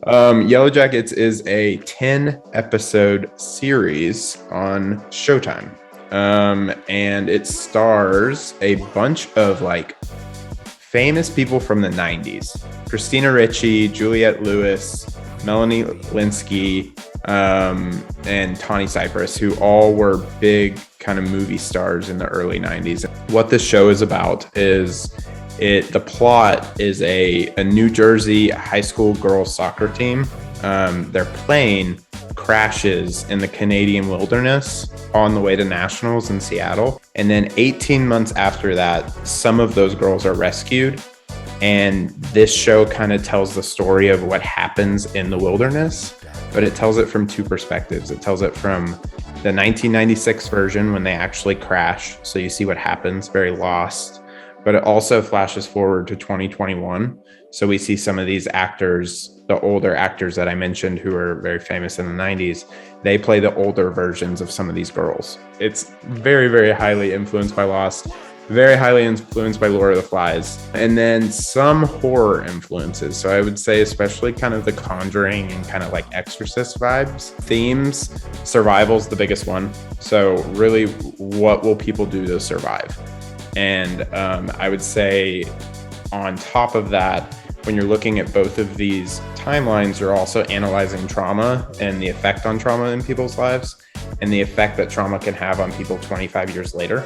Yellowjackets is a 10 episode series on Showtime. And it stars a bunch of like famous people from the 90s. Christina Ricci, Juliette Lewis, Melanie Linsky, and Tawny Cypress, who all were big kind of movie stars in the early 90s. What this show is about is the plot is a New Jersey high school girls soccer team. Their plane crashes in the Canadian wilderness on the way to nationals in Seattle. And then 18 months after that, some of those girls are rescued. And this show kind of tells the story of what happens in the wilderness, but it tells it from two perspectives. It tells it from the 1996 version when they actually crash. So you see what happens, very lost. But it also flashes forward to 2021. So we see some of these actors, the older actors that I mentioned who are very famous in the 90s, they play the older versions of some of these girls. It's very, very highly influenced by Lost, very highly influenced by Lord of the Flies, and then some horror influences. So I would say especially kind of the Conjuring and kind of like Exorcist vibes. Themes, survival's the biggest one. So really, what will people do to survive? And I would say on top of that, when you're looking at both of these timelines, you're also analyzing trauma and the effect on trauma in people's lives and the effect that trauma can have on people 25 years later.